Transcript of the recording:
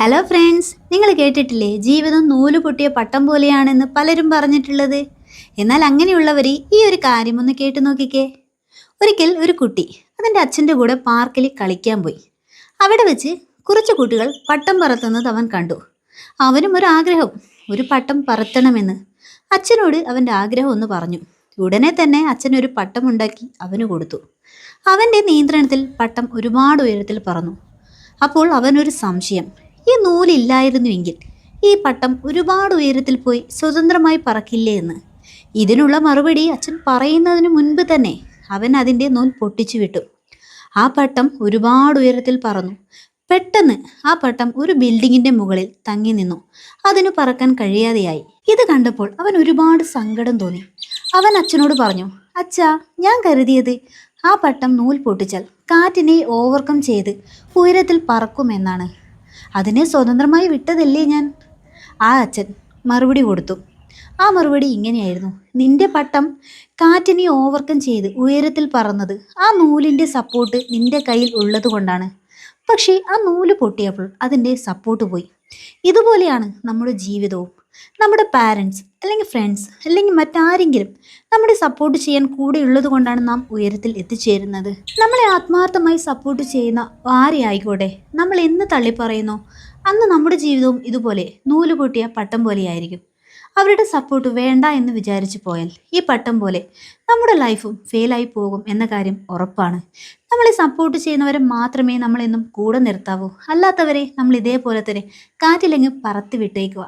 Hello friends, നിങ്ങൾ കേട്ടിട്ടില്ലേ ജീവിതം നൂല് പൊട്ടിയ പട്ടം പോലെയാണെന്ന് പലരും പറഞ്ഞിട്ടുള്ളത്? എന്നാൽ അങ്ങനെയുള്ളവർ ഈ ഒരു കാര്യം ഒന്ന് കേട്ടു നോക്കിക്കേ. ഒരിക്കൽ ഒരു കുട്ടി അതിൻ്റെ അച്ഛൻ്റെ കൂടെ പാർക്കിൽ കളിക്കാൻ പോയി. അവിടെ വെച്ച് കുറച്ച് കുട്ടികൾ പട്ടം പറത്തുന്നത് അവൻ കണ്ടു. അവനും ഒരു ആഗ്രഹം, ഒരു പട്ടം പറത്തണമെന്ന്. അച്ഛനോട് അവൻ്റെ ആഗ്രഹം ഒന്ന് പറഞ്ഞു. ഉടനെ തന്നെ അച്ഛൻ ഒരു പട്ടം ഉണ്ടാക്കി അവന് കൊടുത്തു. അവൻ്റെ നിയന്ത്രണത്തിൽ പട്ടം ഒരുപാട് ഉയരത്തിൽ പറന്നു. അപ്പോൾ അവനൊരു സംശയം, ഈ നൂലില്ലായിരുന്നുവെങ്കിൽ ഈ പട്ടം ഒരുപാട് ഉയരത്തിൽ പോയി സ്വതന്ത്രമായി പറക്കില്ലേ എന്ന്. ഇതിനുള്ള മറുപടി അച്ഛൻ പറയുന്നതിന് മുൻപ് തന്നെ അവൻ അതിൻ്റെ നൂൽ പൊട്ടിച്ചു വിട്ടു. ആ പട്ടം ഒരുപാട് ഉയരത്തിൽ പറന്നു. പെട്ടെന്ന് ആ പട്ടം ഒരു ബിൽഡിങ്ങിന്റെ മുകളിൽ തങ്ങി നിന്നു. അതിന് പറക്കാൻ കഴിയാതെയായി. ഇത് കണ്ടപ്പോൾ അവൻ ഒരുപാട് സങ്കടം തോന്നി. അവൻ അച്ഛനോട് പറഞ്ഞു, അച്ഛാ, ഞാൻ കരുതിയത് ആ പട്ടം നൂൽ പൊട്ടിച്ചാൽ കാറ്റിനെ ഓവർകം ചെയ്ത് ഉയരത്തിൽ പറക്കുമെന്നാണ്. അതിനെ സ്വതന്ത്രമായി വിട്ടതല്ലേ ഞാൻ. ആ അച്ഛൻ മറുപടി കൊടുത്തു. ആ മറുപടി ഇങ്ങനെയായിരുന്നു: നിന്റെ പട്ടം കാറ്റിനെ ഓവർകം ചെയ്ത് ഉയരത്തിൽ പറന്നത് ആ നൂലിൻ്റെ സപ്പോർട്ട് നിന്റെ കയ്യിൽ ഉള്ളത് കൊണ്ടാണ്. പക്ഷേ ആ നൂല് പൊട്ടിയപ്പോൾ അതിൻ്റെ സപ്പോർട്ട് പോയി. ഇതുപോലെയാണ് നമ്മുടെ ജീവിതവും. നമ്മുടെ പാരൻസ് അല്ലെങ്കിൽ ഫ്രണ്ട്സ് അല്ലെങ്കിൽ മറ്റാരെങ്കിലും നമ്മളെ സപ്പോർട്ട് ചെയ്യാൻ കൂടെ ഉള്ളത് കൊണ്ടാണ് നാം ഉയരത്തിൽ എത്തിച്ചേരുന്നത്. നമ്മളെ ആത്മാർത്ഥമായി സപ്പോർട്ട് ചെയ്യുന്ന ആരെ ആയിക്കോട്ടെ, നമ്മൾ എന്ന് തള്ളിപ്പറയുന്നോ അന്ന് നമ്മുടെ ജീവിതവും ഇതുപോലെ നൂല് പൊട്ടിയ പട്ടം പോലെയായിരിക്കും. അവരുടെ സപ്പോർട്ട് വേണ്ട എന്ന് വിചാരിച്ചു പോയാൽ ഈ പട്ടം പോലെ നമ്മുടെ ലൈഫും ഫെയിലായി പോകും എന്ന കാര്യം ഉറപ്പാണ്. നമ്മളെ സപ്പോർട്ട് ചെയ്യുന്നവരെ മാത്രമേ നമ്മളെന്നും കൂടെ നിർത്താവൂ. അല്ലാത്തവരെ നമ്മൾ ഇതേപോലെ തന്നെ കാറ്റിലങ്ങ് പറത്തി വിട്ടേക്കുക.